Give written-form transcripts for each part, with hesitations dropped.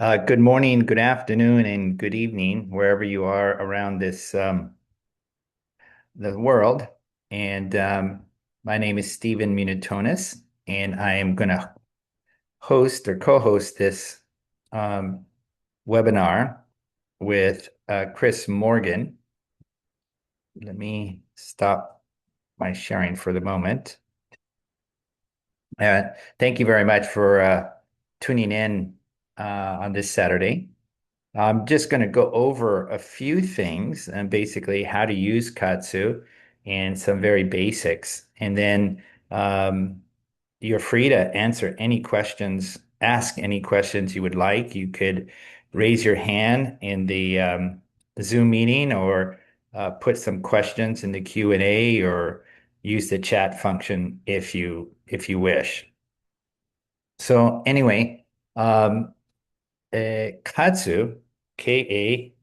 Good morning, good afternoon, and good evening, wherever you are around the world. And My name is Stephen Munatones, and I am going to host or co-host this um, webinar with Chris Morgan. Let me stop my sharing for the moment. Uh, Thank you very much for tuning in on this Saturday. I'm just going to go over a few things and basically how to use Katsu and some very basics. And then you're free to answer any questions, ask any questions you would like. You could raise your hand in the Zoom meeting or put some questions in the Q&A or use the chat function if you wish. So anyway, um, Katsu, K-A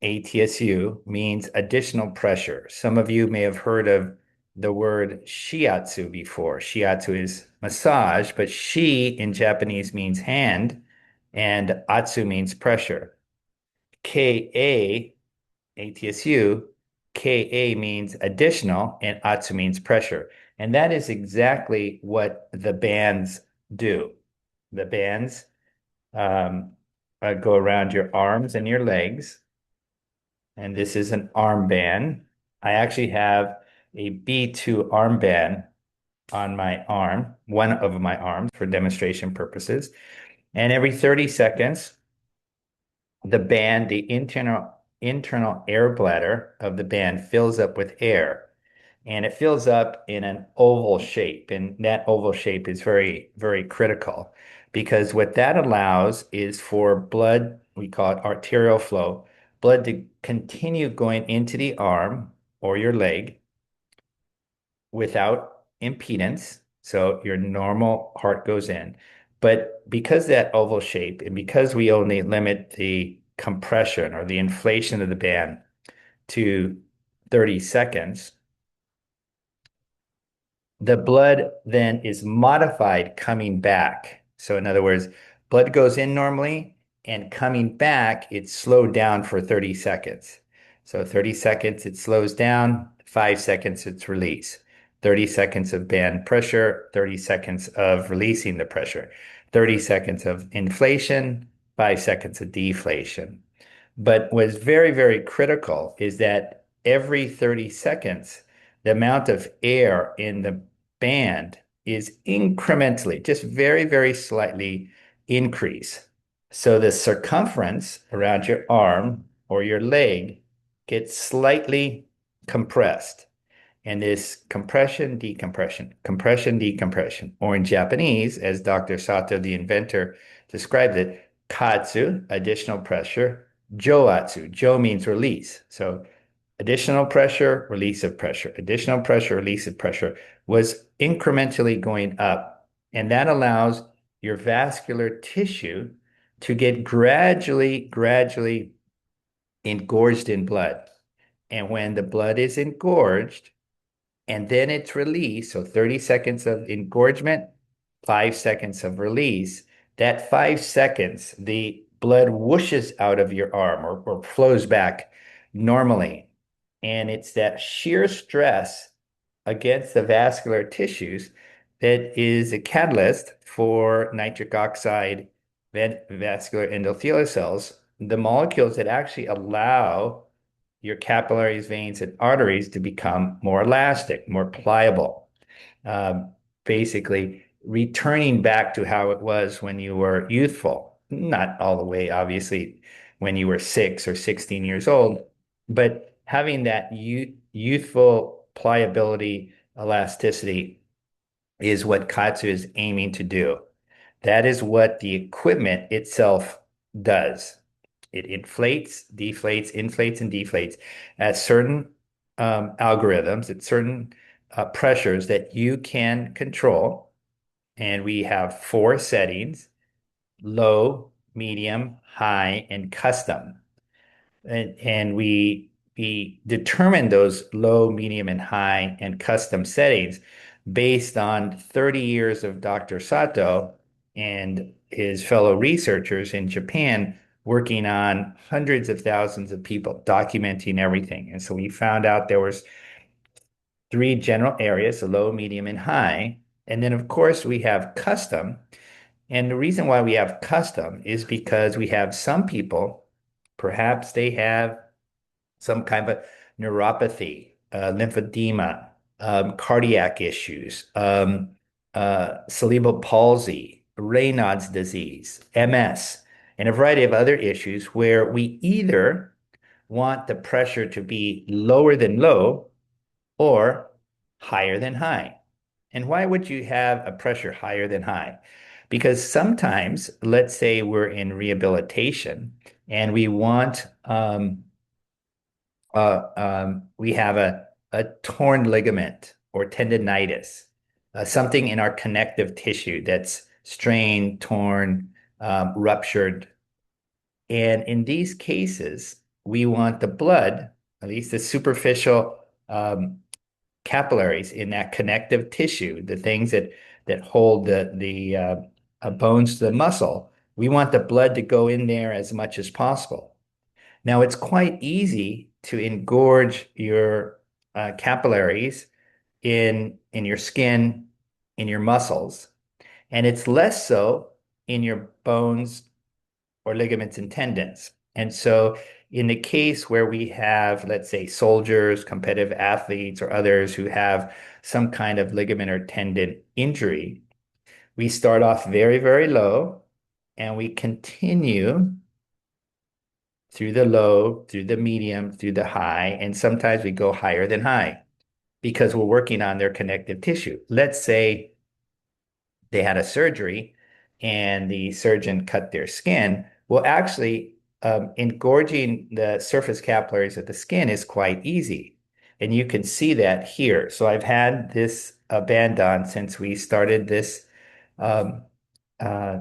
ATSU means additional pressure. Some of you may have heard of the word shiatsu before. Shiatsu is massage, but shi in Japanese means hand, and atsu means pressure. Ka ATSU, Ka means additional, and atsu means pressure. And that is exactly what the bands do. The bands um, go around your arms and your legs, and this is an armband. I actually have a B2 armband on my arm, one of my arms for demonstration purposes. And every 30 seconds, the internal air bladder of the band fills up with air. And it fills up in an oval shape. And that oval shape is very, very critical because what that allows is for blood, we call it arterial flow, blood to continue going into the arm or your leg without impedance. So your normal heart goes in. But because that oval shape and because we only limit the compression or the inflation of the band to 30 seconds, the blood then is modified coming back. So in other words, blood goes in normally and coming back, it's slowed down for 30 seconds. So 30 seconds, it slows down, 5 seconds, it's release. 30 seconds of band pressure, 30 seconds of releasing the pressure, 30 seconds of inflation, 5 seconds of deflation. But what's very, very critical is that every 30 seconds, the amount of air in the band is incrementally, just very, very slightly increase. So the circumference around your arm or your leg gets slightly compressed. And this compression, decompression, compression, decompression, or in Japanese, as Dr. Sato, the inventor, described it, KAATSU, additional pressure, joatsu. Jo means release. So additional pressure, release of pressure, additional pressure, release of pressure was incrementally going up. And that allows your vascular tissue to get gradually engorged in blood. And when the blood is engorged and then it's released, so 30 seconds of engorgement, 5 seconds of release, that 5 seconds, the blood whooshes out of your arm or flows back normally. And it's that sheer stress against the vascular tissues that is a catalyst for nitric oxide vascular endothelial cells, the molecules that actually allow your capillaries, veins, and arteries to become more elastic, more pliable. Um, Basically, returning back to how it was when you were youthful, not all the way, obviously, when you were 6 or 16 years old, but having that youthful pliability, elasticity is what Katsu is aiming to do. That is what the equipment itself does. It inflates, deflates, inflates, and deflates at certain algorithms, at certain pressures that you can control. And we have four settings: low, medium, high, and custom. And we determine those low, medium, and high and custom settings based on 30 years of Dr. Sato and his fellow researchers in Japan working on hundreds of thousands of people, documenting everything. And so we found out there was three general areas, the low, medium, and high. And then, of course, we have custom. And the reason why we have custom is because we have some people, perhaps they have some kind of neuropathy, lymphedema, cardiac issues, cerebral palsy, Raynaud's disease, MS, and a variety of other issues where we either want the pressure to be lower than low or higher than high. And why would you have a pressure higher than high? Because sometimes, let's say we're in rehabilitation and we want we have a torn ligament or tendonitis, something in our connective tissue that's strained, torn, ruptured. And in these cases, we want the blood, at least the superficial capillaries in that connective tissue, the things that hold the bones to the muscle. We want the blood to go in there as much as possible. Now, it's quite easy to engorge your capillaries in your skin, in your muscles, and it's less so in your bones or ligaments and tendons. And so, in the case where we have, let's say, soldiers, competitive athletes, or others who have some kind of ligament or tendon injury, we start off very, very low and we continue through the low, through the medium, through the high, and sometimes we go higher than high because we're working on their connective tissue. Let's say they had a surgery and the surgeon cut their skin. Well, actually, engorging the surface capillaries of the skin is quite easy. And you can see that here. So I've had this band on since we started this um, uh,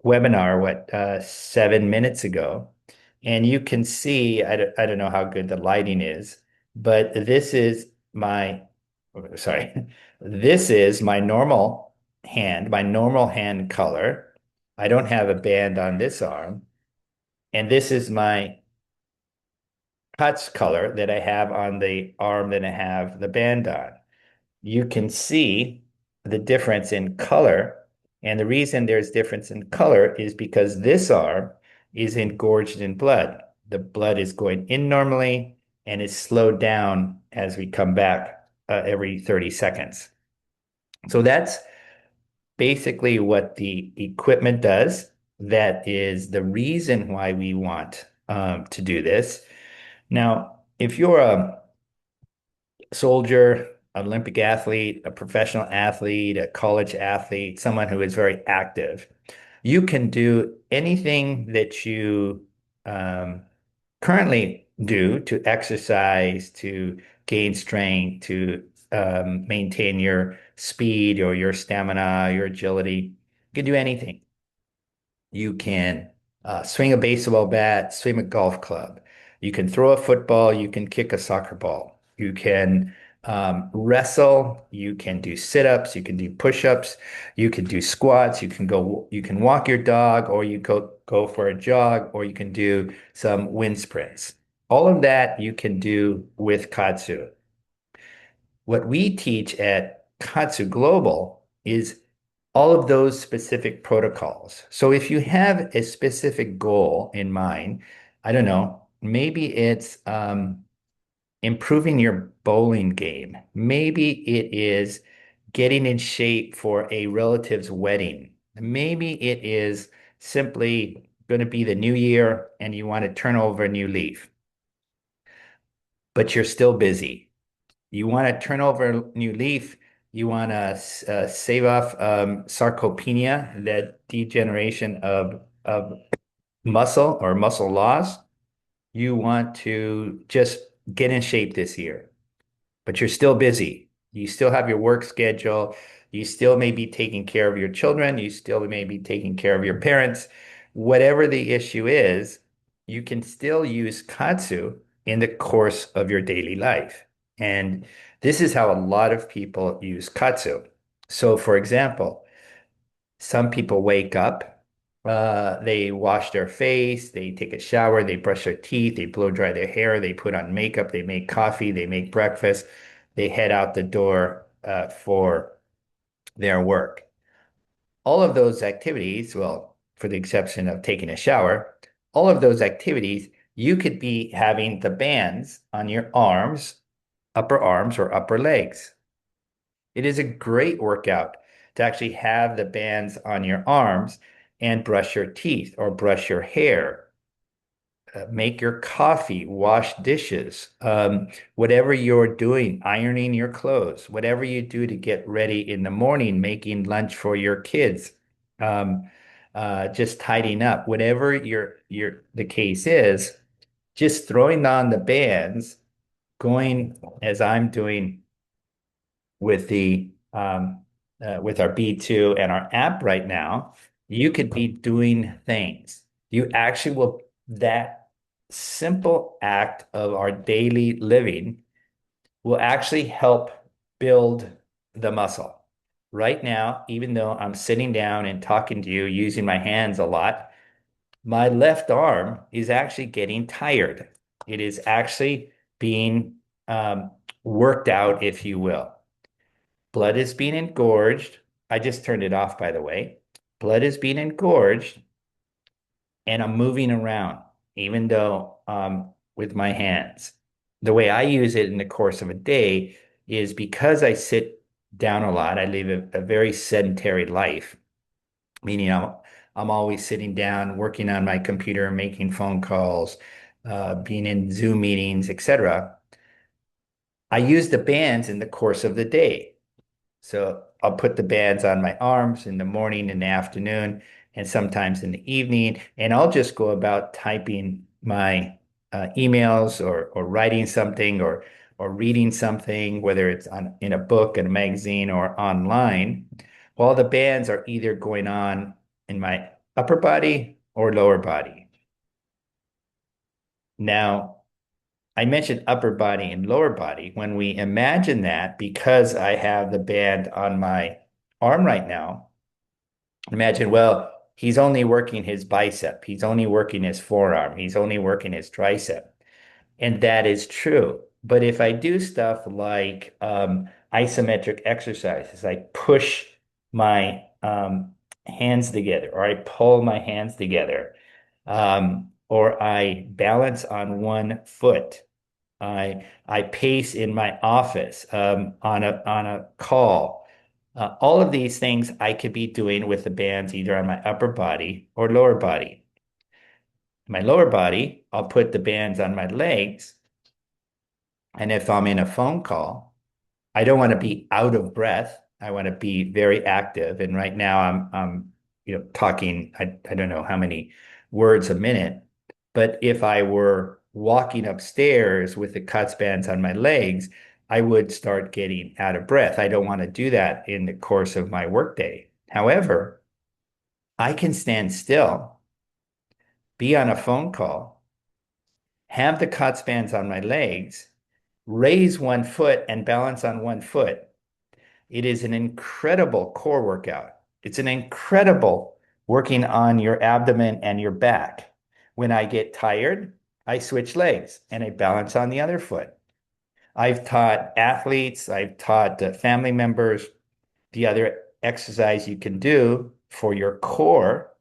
webinar, 7 minutes ago. And you can see, I don't know how good the lighting is, but this is my, sorry, this is my normal hand color. I don't have a band on this arm. And this is my KAATSU color that I have on the arm that I have the band on. You can see the difference in color. And the reason there's difference in color is because this arm is engorged in blood. The blood is going in normally and is slowed down as we come back every 30 seconds. So that's basically what the equipment does. That is the reason why we want to do this. Now, if you're a soldier, an Olympic athlete, a professional athlete, a college athlete, someone who is very active, you can do anything that you um, currently do to exercise, to gain strength, to maintain your speed or your stamina, your agility. You can do anything. You can swing a baseball bat, swing a golf club. You can throw a football. You can kick a soccer ball. You can wrestle. You can do sit-ups. You can do push-ups. You can do squats. You can walk your dog, or you go for a jog, or you can do some wind sprints. All of that you can do with KAATSU. What we teach at KAATSU Global is all of those specific protocols. So if you have a specific goal in mind, I don't know, maybe it's improving your bowling game. Maybe it is getting in shape for a relative's wedding. Maybe it is simply going to be the new year and you want to turn over a new leaf, but you're still busy. You want to turn over a new leaf. You want to save off sarcopenia, that degeneration of muscle or muscle loss. You want to just get in shape this year, but you're still busy. You still have your work schedule. You still may be taking care of your children. You still may be taking care of your parents. Whatever the issue is, you can still use KAATSU in the course of your daily life. And this is how a lot of people use KAATSU. So, for example, Some people wake up, they wash their face, they take a shower, they brush their teeth, they blow dry their hair, they put on makeup, they make coffee, they make breakfast, they head out the door for their work. All of those activities, well, for the exception of taking a shower, all of those activities, you could be having the bands on your arms or upper legs. It is a great workout to actually have the bands on your arms and brush your teeth or brush your hair, make your coffee, wash dishes, whatever you're doing, ironing your clothes, whatever you do to get ready in the morning, making lunch for your kids, um, just tidying up, whatever the case is, just throwing on the bands, going as I'm doing with the with our B2 and our app right now, you could be doing things. You actually will, that simple act of our daily living will actually help build the muscle. Right now, even though I'm sitting down and talking to you using my hands a lot, my left arm is actually getting tired. It is actually being worked out, if you will. Blood is being engorged. I just turned it off, by the way. Blood is being engorged, and I'm moving around, even though with my hands. The way I use it in the course of a day is because I sit down a lot. I live a very sedentary life, meaning I'm always sitting down, working on my computer, making phone calls, being in Zoom meetings, etc. I use the bands in the course of the day. So I'll put the bands on my arms in the morning, in the afternoon, and sometimes in the evening. And I'll just go about typing my emails or writing something or reading something, whether it's in a book, in a magazine, or online, while the bands are either going on in my upper body or lower body. Now, I mentioned upper body and lower body. When we imagine that, because I have the band on my arm right now, imagine, well, he's only working his bicep, he's only working his forearm, he's only working his tricep. And that is true. But if I do stuff like isometric exercises, I push my hands together, or I pull my hands together, or I balance on one foot. I pace in my office on a call. All of these things I could be doing with the bands either on my upper body or lower body. My lower body, I'll put the bands on my legs, and if I'm in a phone call, I don't want to be out of breath. I want to be very active. And right now I'm talking, I don't know how many words a minute, but if I were walking upstairs with the KAATSU bands on my legs, I would start getting out of breath. I don't want to do that in the course of my workday. However, I can stand still, be on a phone call, have the KAATSU bands on my legs, raise one foot and balance on one foot. It is an incredible core workout. It's an incredible working on your abdomen and your back. When I get tired, I switch legs and I balance on the other foot. I've taught athletes, I've taught family members the other exercise you can do for your core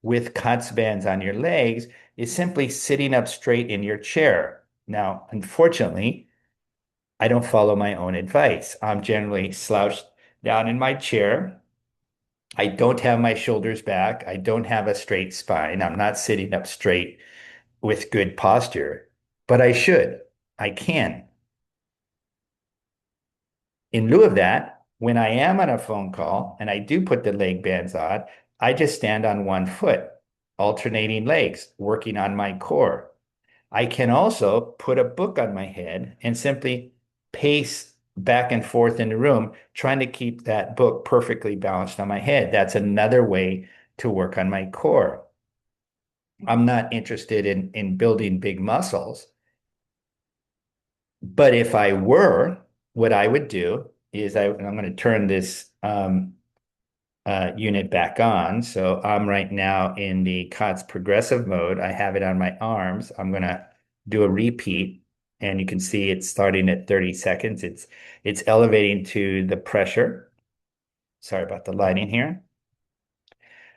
with KAATSU bands on your legs is simply sitting up straight in your chair. Now, unfortunately, I don't follow my own advice. I'm generally slouched down in my chair. I don't have my shoulders back. I don't have a straight spine. I'm not sitting up straight with good posture, but I should. I can. In lieu of that, when I am on a phone call and I do put the leg bands on, I just stand on one foot, alternating legs, working on my core. I can also put a book on my head and simply pace back and forth in the room, trying to keep that book perfectly balanced on my head. That's another way to work on my core. I'm not interested in building big muscles, but if I were, what I would do is I'm going to turn this unit back on. So I'm right now in the KAATSU progressive mode. I have it on my arms. I'm going to do a repeat, and you can see it's starting at 30 seconds. It's elevating to the pressure. Sorry about the lighting here.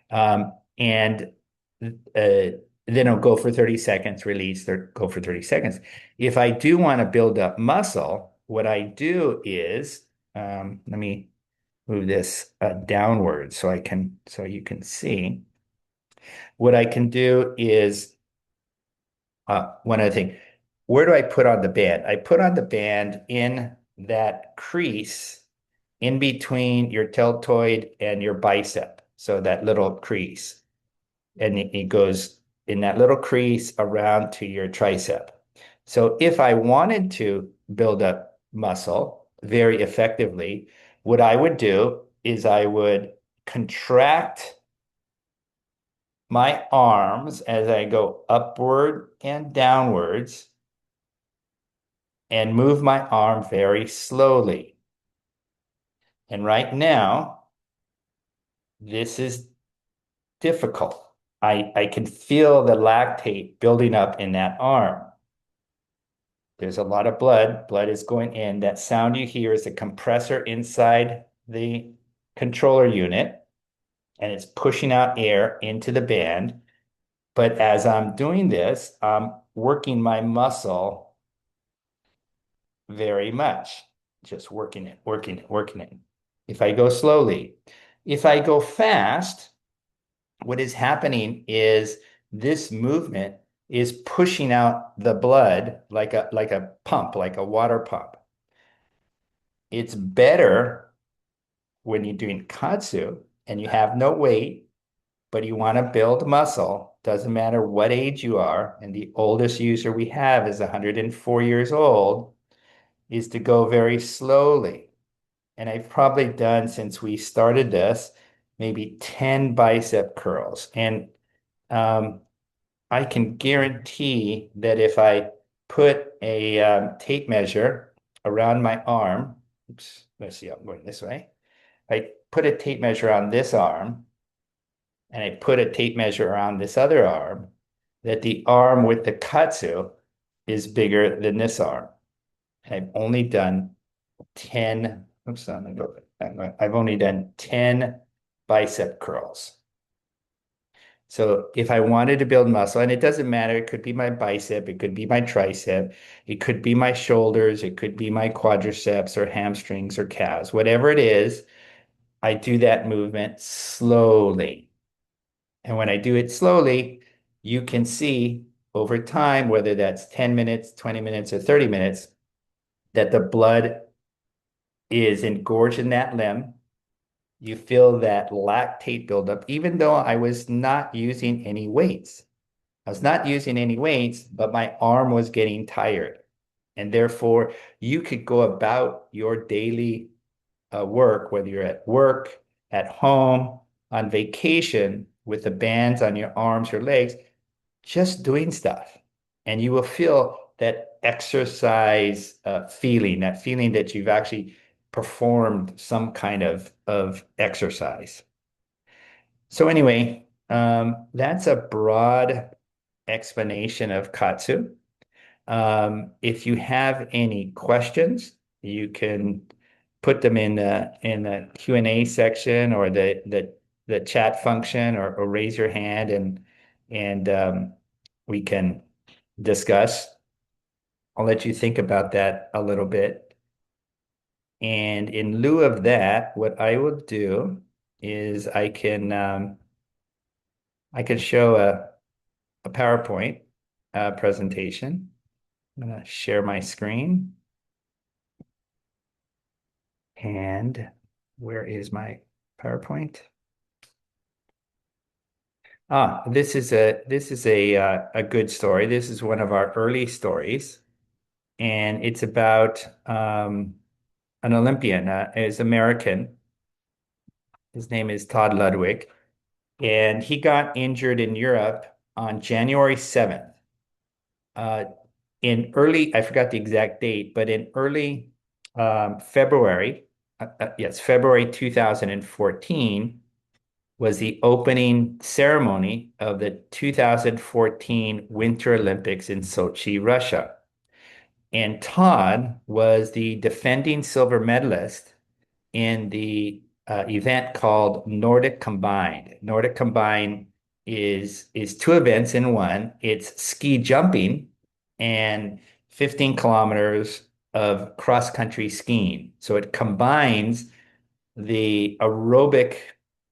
And then I'll go for 30 seconds, release, or go for 30 seconds. If I do want to build up muscle, what I do is, let me move this downward so you can see. What I can do is one other thing. Where do I put on the band? I put on the band in that crease in between your deltoid and your bicep. So that little crease. And it goes in that little crease around to your tricep. So if I wanted to build up muscle very effectively, what I would do is I would contract my arms as I go upward and downwards and move my arm very slowly. And right now, this is difficult. I can feel the lactate building up in that arm. There's a lot of blood. Blood is going in. That sound you hear is a compressor inside the controller unit, and it's pushing out air into the band. But as I'm doing this, I'm working my muscle very much, just working it, working it, working it. If I go slowly, if I go fast, what is happening is this movement is pushing out the blood like a pump, like a water pump. It's better when you're doing KAATSU and you have no weight, but you want to build muscle. Doesn't matter what age you are, and the oldest user we have is 104 years old, is to go very slowly. And I've probably done, since we started this, maybe 10 bicep curls. And I can guarantee that if I put a tape measure around my arm, oops, let's see, I'm going this way. I put a tape measure on this arm, and I put a tape measure around this other arm, that the arm with the KAATSU is bigger than this arm. And I've only done 10, oops, I've only done 10 bicep curls. So if I wanted to build muscle, and it doesn't matter, it could be my bicep, it could be my tricep, it could be my shoulders, it could be my quadriceps or hamstrings or calves, whatever it is, I do that movement slowly. And when I do it slowly, you can see over time, whether that's 10 minutes, 20 minutes, or 30 minutes, that the blood is engorged in that limb. You feel that lactate buildup, even though I was not using any weights. I was not using any weights, but my arm was getting tired. And therefore, you could go about your daily work, whether you're at work, at home, on vacation, with the bands on your arms or legs, just doing stuff. And you will feel that exercise feeling, that feeling that you've actually performed some kind of exercise. So anyway, that's a broad explanation of KAATSU. If you have any questions, you can put them in the Q&A section or the chat function, or raise your hand, and we can discuss. I'll let you think about that a little bit. And in lieu of that, what I will do is I can show a PowerPoint presentation. I'm going to share my screen. And where is my PowerPoint? This is a good story. This is one of our early stories, and it's about an Olympian, is American. His name is Todd Lodwick, and he got injured in Europe on January 7th. In early, I forgot the exact date, but in early February, yes, February 2014, was the opening ceremony of the 2014 Winter Olympics in Sochi, Russia. And Todd was the defending silver medalist in the event called Nordic Combined. Nordic Combined is two events in one. It's ski jumping and 15 kilometers of cross-country skiing. So it combines the aerobic,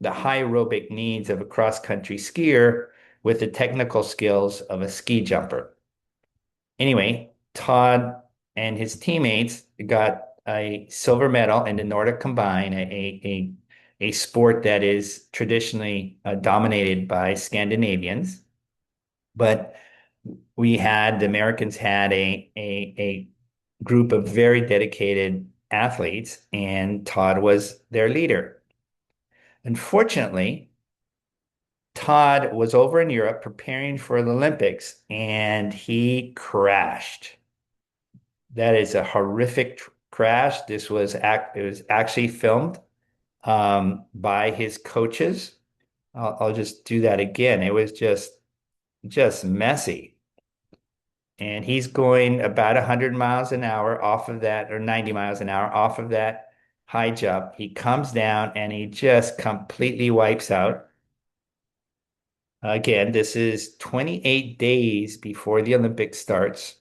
the high aerobic needs of a cross-country skier with the technical skills of a ski jumper. Anyway, Todd and his teammates got a silver medal in the Nordic Combine, a sport that is traditionally dominated by Scandinavians. But the Americans had a group of very dedicated athletes, and Todd was their leader. Unfortunately, Todd was over in Europe preparing for the Olympics and he crashed. That is a horrific crash. It was actually filmed by his coaches. I'll just do that again. It was just messy. And he's going about 100 miles an hour off of that, or 90 miles an hour off of that high jump. He comes down and he just completely wipes out. Again, this is 28 days before the Olympics starts.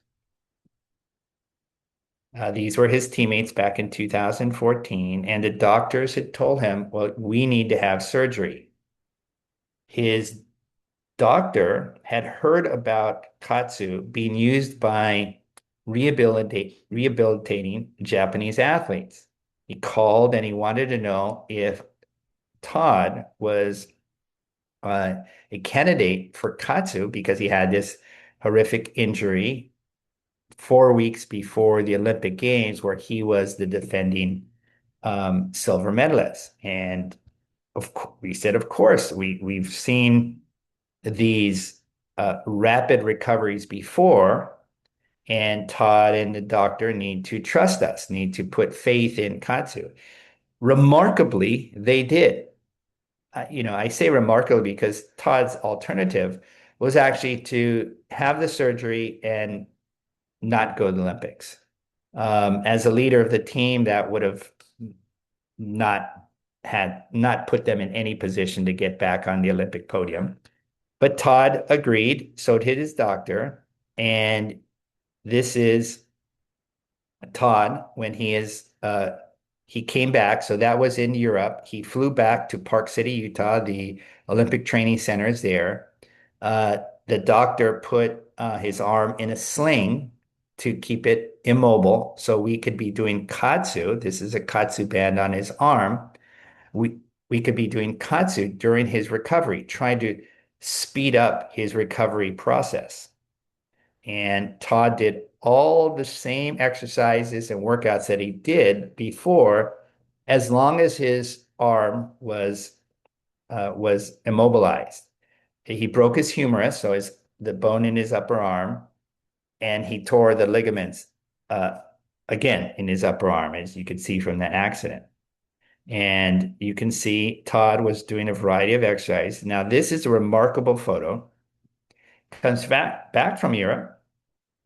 These were his teammates back in 2014, and the doctors had told him, well, we need to have surgery. His doctor had heard about Katsu being used by rehabilitating Japanese athletes. He called and he wanted to know if Todd was a candidate for Katsu because he had this horrific injury 4 weeks before the Olympic Games, where he was the defending silver medalist. And we said, of course, we've seen these rapid recoveries before, and Todd and the doctor need to trust us, need to put faith in Katsu. Remarkably, they did. I say remarkably because Todd's alternative was actually to have the surgery and not go to the Olympics. As a leader of the team, that would have not put them in any position to get back on the Olympic podium. But Todd agreed, so did his doctor. And this is Todd when he came back. So that was in Europe. He flew back to Park City, Utah. The Olympic training center is there. The doctor put his arm in a sling to keep it immobile so we could be doing Katsu. This is a Katsu band on his arm. We could be doing Katsu during his recovery, trying to speed up his recovery process. And Todd did all the same exercises and workouts that he did before, as long as his arm was immobilized. He broke his humerus, so the bone in his upper arm, and he tore the ligaments again in his upper arm, as you could see from that accident. And you can see Todd was doing a variety of exercise. Now, this is a remarkable photo. Comes back from Europe,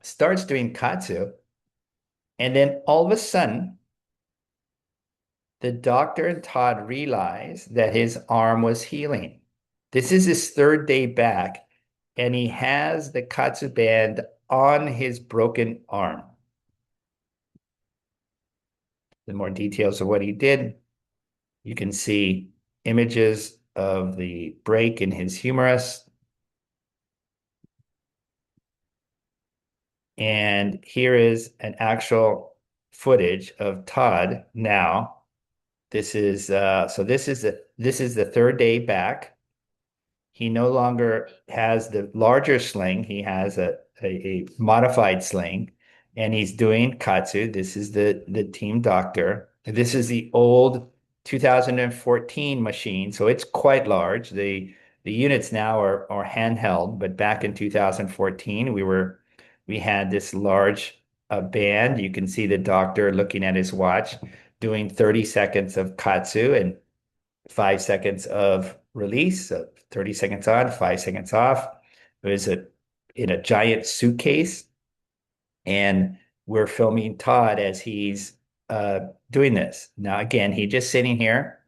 starts doing Katsu, and then all of a sudden, the doctor and Todd realized that his arm was healing. This is his third day back, and he has the Katsu band on his broken arm. The more details of what he did, you can see images of the break in his humerus. And here is an actual footage of Todd now. This is the third day back. He no longer has the larger sling. He has a modified sling, and he's doing Katsu. This is the team doctor. This is the old 2014 machine, so it's quite large. The units now are handheld, but back in 2014, we had this large band. You can see the doctor looking at his watch, doing 30 seconds of Katsu and 5 seconds of release, so 30 seconds on, 5 seconds off. It was in a giant suitcase, and we're filming Todd as he's doing this. Now, again, he just sitting here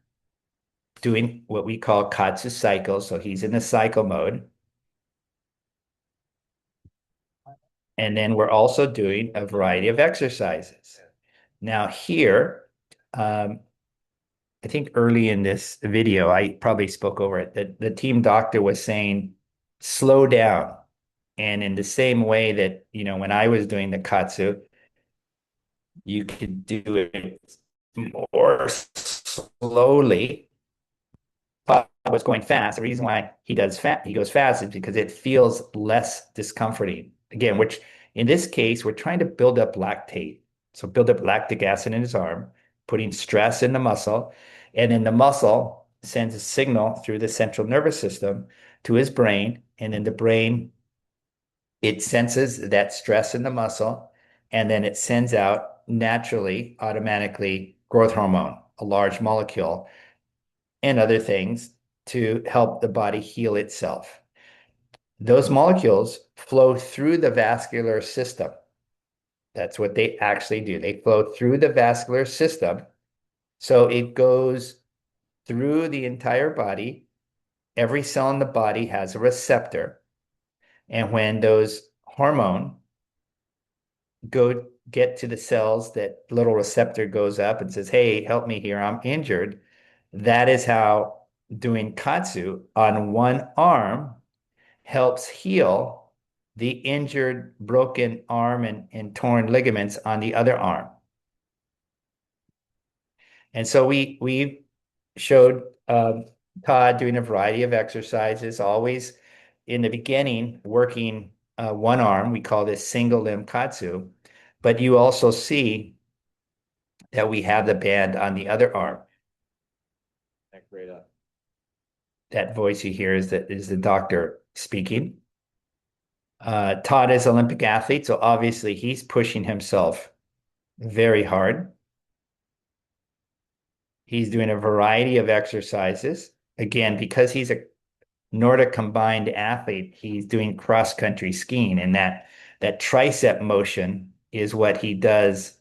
doing what we call KAATSU cycles. So he's in the cycle mode. And then we're also doing a variety of exercises. Now here, I think early in this video, I probably spoke over it, that the team doctor was saying, slow down. And in the same way that, when I was doing the Katsu, you could do it more slowly. Todd was going fast. The reason why he goes fast is because it feels less discomforting. Again, which in this case, we're trying to build up lactate. So build up lactic acid in his arm, putting stress in the muscle, and then the muscle sends a signal through the central nervous system to his brain, and in the brain, it senses that stress in the muscle, and then it sends out naturally, automatically growth hormone, a large molecule, and other things to help the body heal itself. Those molecules flow through the vascular system. That's what they actually do. They flow through the vascular system. So it goes through the entire body. Every cell in the body has a receptor. And when those hormone go get to the cells, that little receptor goes up and says, hey, help me here, I'm injured. That is how doing Katsu on one arm helps heal the injured, broken arm and torn ligaments on the other arm. And so we showed Todd doing a variety of exercises, always in the beginning working one arm. We call this single limb Katsu, but you also see that we have the band on the other arm. That voice you hear is the doctor speaking. Todd is an Olympic athlete, so obviously he's pushing himself very hard. He's doing a variety of exercises. Again, because he's a Nordic combined athlete, he's doing cross-country skiing, and that tricep motion is what he does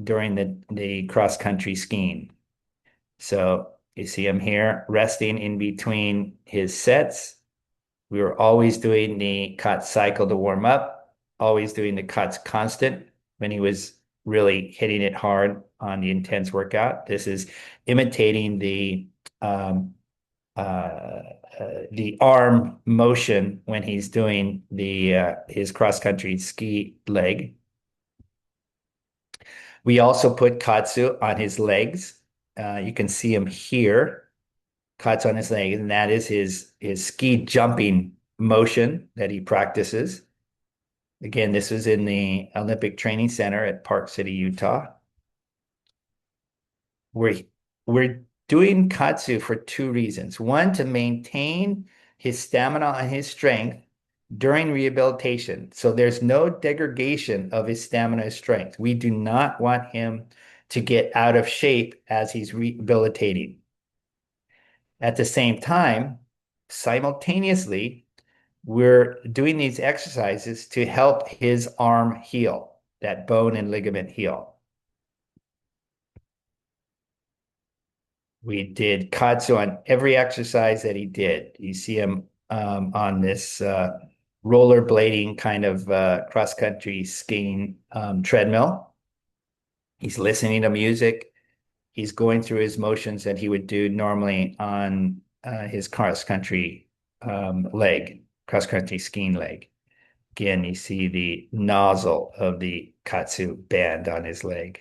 during the cross-country skiing. So you see him here resting in between his sets. We were always doing the KAATSU cycle to warm up, always doing the KAATSU constant when he was really hitting it hard on the intense workout. This is imitating the arm motion when he's doing his cross-country ski leg. We also put Katsu on his legs. You can see him here. Katsu on his leg, and that is his ski jumping motion that he practices. Again, this was in the Olympic Training Center at Park City, Utah. We're doing Katsu for two reasons. One, to maintain his stamina and his strength during rehabilitation. So there's no degradation of his stamina and strength. We do not want him to get out of shape as he's rehabilitating. At the same time, simultaneously, we're doing these exercises to help his arm heal, that bone and ligament heal. We did Katsu on every exercise that he did. You see him on this rollerblading kind of cross-country skiing treadmill. He's listening to music. He's going through his motions that he would do normally on his cross-country leg, cross-country skiing leg. Again, you see the nozzle of the Katsu band on his leg.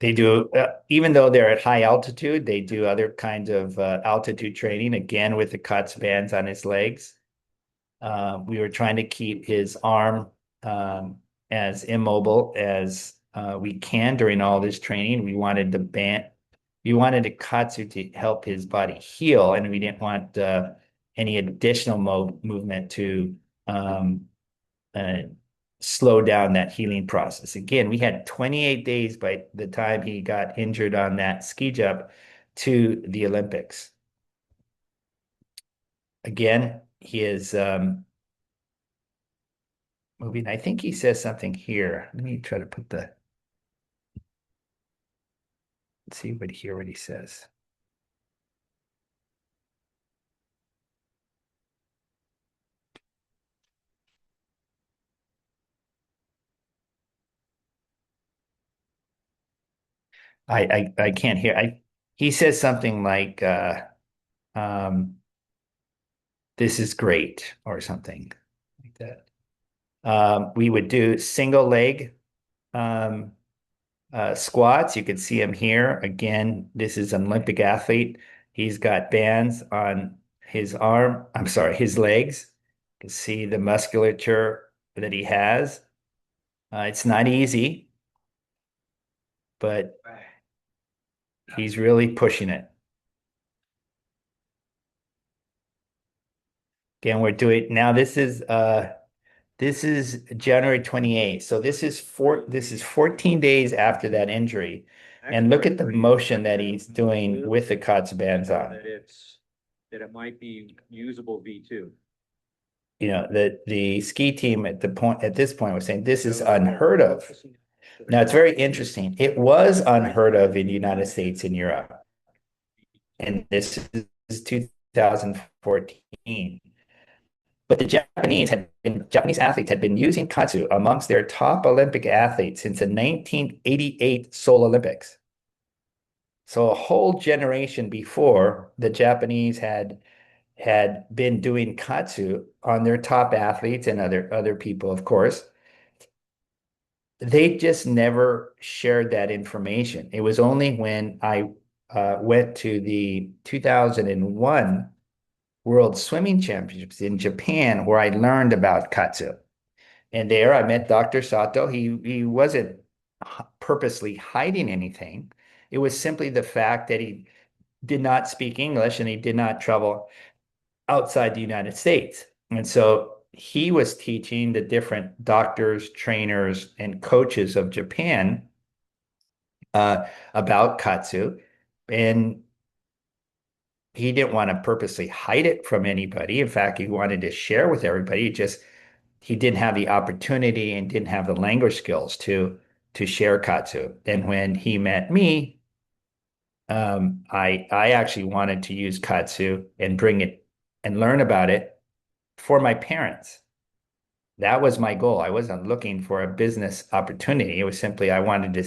They do, even though they're at high altitude, they do other kinds of altitude training, again, with the Katsu bands on his legs. We were trying to keep his arm as immobile as we can during all this training. We wanted the Katsu to help his body heal, and we didn't want any additional movement to slow down that healing process. Again, we had 28 days by the time he got injured on that ski jump to the Olympics. Again, he is moving. I think he says something here. Let me try to put let's see what he says. I can't hear. He says something like um this is great or something like that. We would do single leg um squats. You can see him here. Again, this is an Olympic athlete. He's got bands on his I'm sorry, his legs. You can see the musculature that he has. It's not easy, but he's really pushing it. Again, we're doing now. This is January 28th. So this is 14 days after that injury. And look at the motion that he's doing with the KAATSU bands on. That it might be usable V2. You know, the ski team at this point was saying this is unheard of. Now it's very interesting. It was unheard of in the United States and Europe. And this is 2014. But the Japanese athletes had been using Katsu amongst their top Olympic athletes since the 1988 Seoul Olympics. So a whole generation before, the Japanese had been doing Katsu on their top athletes and other people, of course. They just never shared that information. It was only when I went to the 2001 World Swimming Championships in Japan where I learned about Katsu. And there I met Dr. Sato. He wasn't purposely hiding anything. It was simply the fact that he did not speak English and he did not travel outside the United States. And so he was teaching the different doctors, trainers, and coaches of Japan about Katsu. And he didn't want to purposely hide it from anybody. In fact, he wanted to share with everybody. He didn't have the opportunity and didn't have the language skills to share Katsu. And when he met me, I actually wanted to use Katsu and bring it and learn about it for my parents. That was my goal. I wasn't looking for a business opportunity. It was simply I wanted to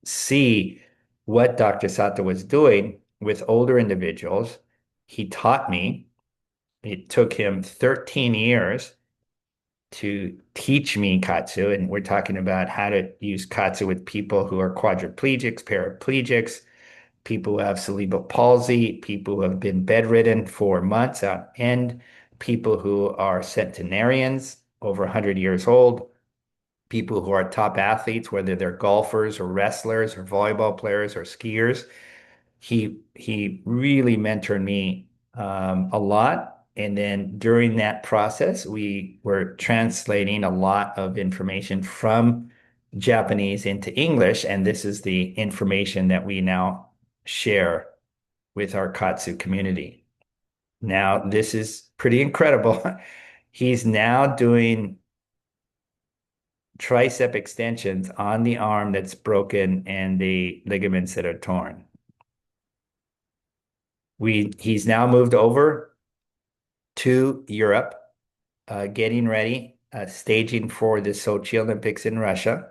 see what Dr. Sato was doing with older individuals. He taught me. It took him 13 years to teach me Katsu, and we're talking about how to use Katsu with people who are quadriplegics, paraplegics, people who have cerebral palsy, people who have been bedridden for months on end, people who are centenarians, over 100 years old, people who are top athletes, whether they're golfers or wrestlers or volleyball players or skiers. He really mentored me a lot. And then during that process, we were translating a lot of information from Japanese into English. And this is the information that we now share with our Katsu community. Now, this is pretty incredible. He's now doing tricep extensions on the arm that's broken and the ligaments that are torn. He's now moved over to Europe, getting ready, staging for the Sochi Olympics in Russia,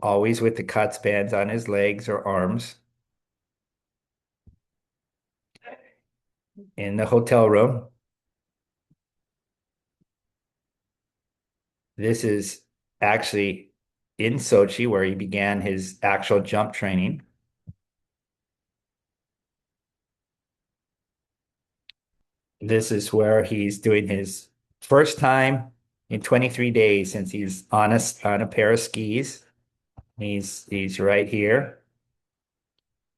always with the KAATSU bands on his legs or arms. In the hotel room. This is actually in Sochi where he began his actual jump training. This is where he's doing his first time in 23 days since he's on a pair of skis. He's right here.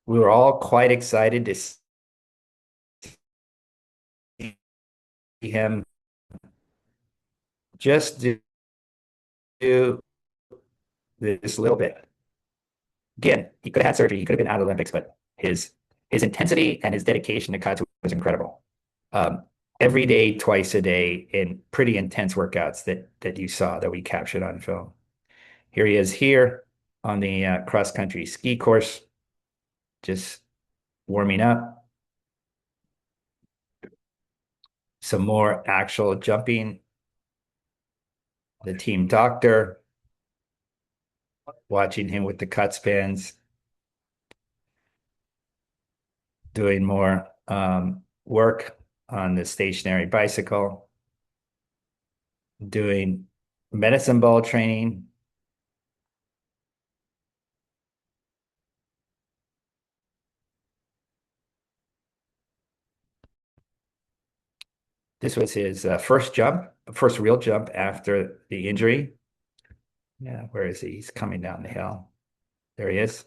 We were all quite excited to see him just do this little bit. Again, he could have had surgery. He could have been out of the Olympics, but his his intensity and his dedication to Katsu was incredible. Um, every day, twice a day, in pretty intense workouts that you saw that we captured on film. Here he is here on the cross country ski course, just warming up. Some more actual jumping. The team doctor watching him with the cut spins, doing more work on the stationary bicycle, doing medicine ball training. This was his first real jump after the injury. Yeah, where is he? He's coming down the hill. There he is.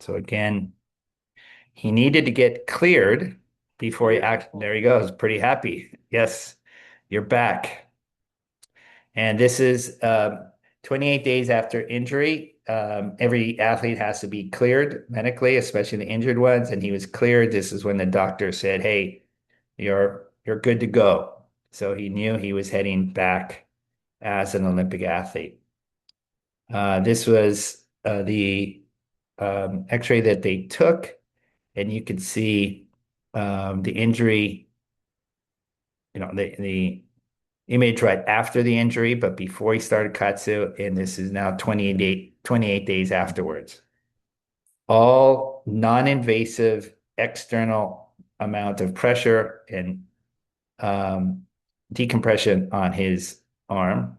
So again, he needed to get cleared before he act. There he goes. Pretty happy. Yes, you're back. And this is 28 days after injury. Every athlete has to be cleared medically, especially the injured ones. And he was cleared. This is when the doctor said, "Hey, you're good to go." So he knew he was heading back as an Olympic athlete. This was the X-ray that they took, and you can see the injury. The image right after the injury, but before he started Katsu, and this is now 28 days afterwards. All non-invasive external amount of pressure and decompression on his arm.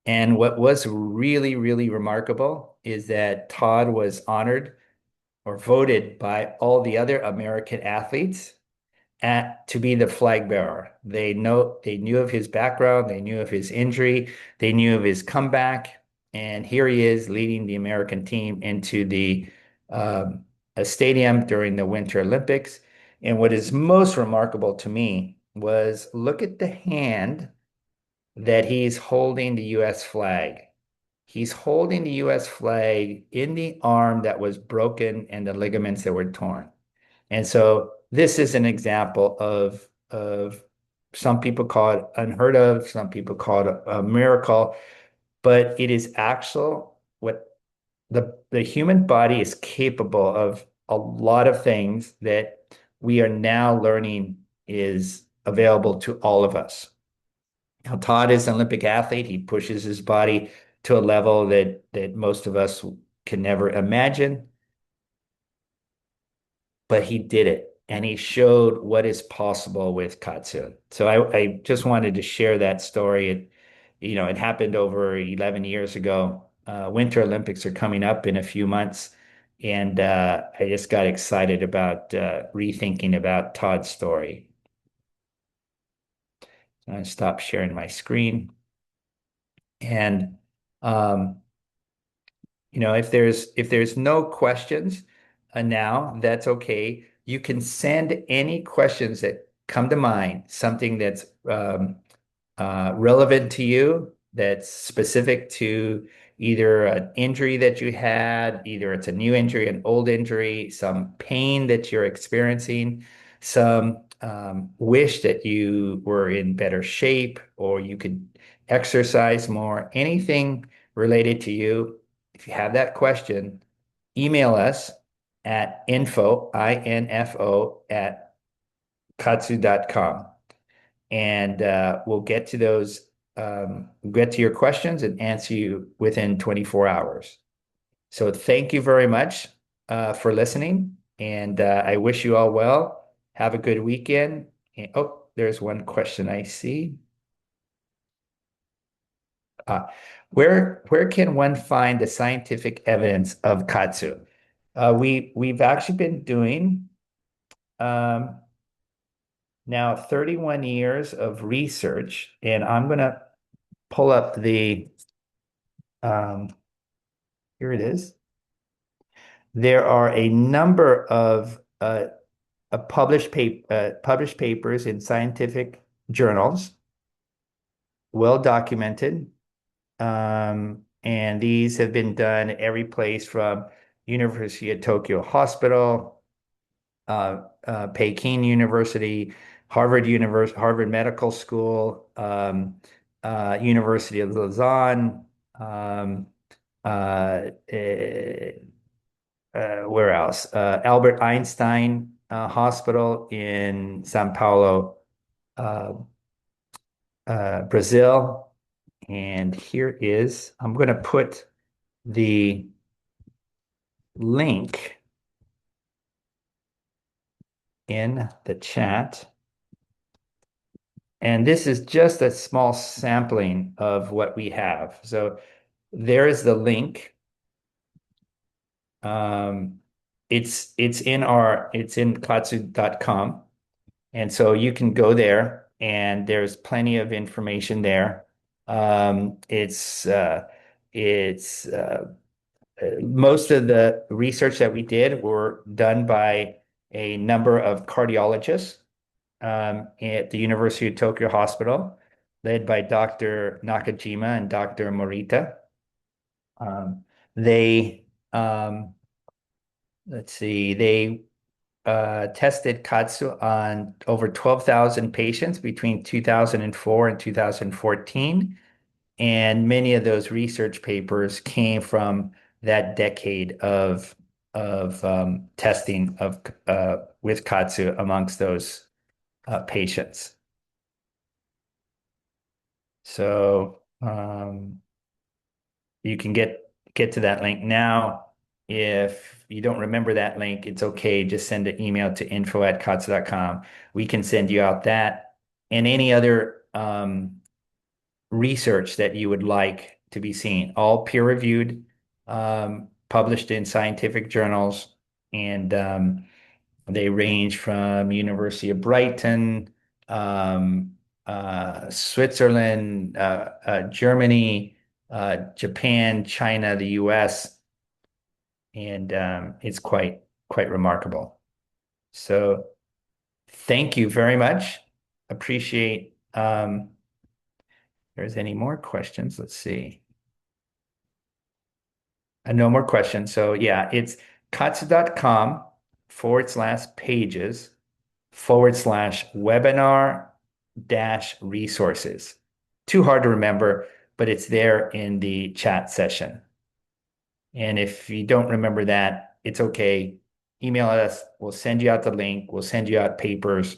And what was really, really remarkable is that Todd was honored or voted by all the other American athletes to be the flag bearer. They knew of his background, they knew of his injury, they knew of his comeback, and here he is leading the American team into the a stadium during the Winter Olympics. And what is most remarkable to me was look at the hand that he's holding the U.S. flag. He's holding the U.S. flag in the arm that was broken and the ligaments that were torn. And so this is an example of some people call it unheard of, some people call it a miracle, but it is actual what the human body is capable of a lot of things that we are now learning is available to all of us. Now, Todd is an Olympic athlete. He pushes his body to a level that most of us can never imagine, but he did it and he showed what is possible with Katsu. So I just wanted to share that story. It happened over 11 years ago. Winter Olympics are coming up in a few months, and I just got excited about rethinking about Todd's story. I'm going to stop sharing my screen. And if there's no questions now, that's okay. You can send any questions that come to mind, something that's relevant to you, that's specific to either an injury that you had, either it's a new injury, an old injury, some pain that you're experiencing, some wish that you were in better shape or you could exercise more, anything related to you. If you have that question, email us at info at katsu.com. And we'll get to get to your questions and answer you within 24 hours. So thank you very much for listening. And I wish you all well. Have a good weekend. And, oh, there's one question I see. Where can one find the scientific evidence of Katsu? We've actually been doing now 31 years of research, and I'm going to pull up here it is. There are a number of published papers in scientific journals, well documented. And these have been done every place from University of Tokyo Hospital, Peking University, Harvard Medical School, University of Lausanne, um, eh, where else? Albert Einstein Hospital in Sao Paulo, uh, Brazil. And I'm going to put the link in the chat. And this is just a small sampling of what we have. So there is the link. It's in KAATSU.com. And so you can go there and there's plenty of information there. It's most of the research that we did were done by a number of cardiologists at the University of Tokyo Hospital, led by Dr. Nakajima and Dr. Morita. They let's see, they tested KAATSU on over 12,000 patients between 2004 and 2014. And many of those research papers came from that decade of testing of with KAATSU amongst those patients. So you can get to that link now. If you don't remember that link, it's okay. Just send an email to info@kaatsu.com. We can send you out that and any other research that you would like to be seen, all peer-reviewed, published in scientific journals, and they range from University of Brighton, Switzerland, Germany, Japan, China, the US, and it's quite remarkable. So thank you very much. Appreciate there's any more questions. Let's see. No more questions. So yeah, it's katsu.com/pages/webinar-resources. Too hard to remember, but it's there in the chat session. And if you don't remember that, it's okay. Email us. We'll send you out the link. We'll send you out papers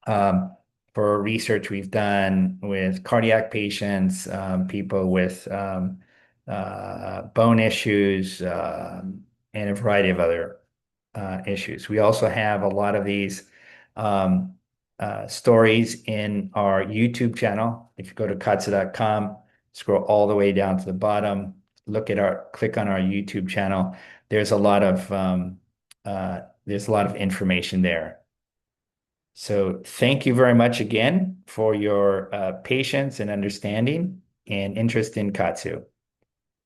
for research we've done with cardiac patients, people with bone issues, and a variety of other issues. We also have a lot of these stories in our YouTube channel. If you go to katsu.com, scroll all the way down to the bottom, click on our YouTube channel. There's a lot of information there. So thank you very much again for your patience and understanding and interest in KAATSU.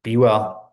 Be well.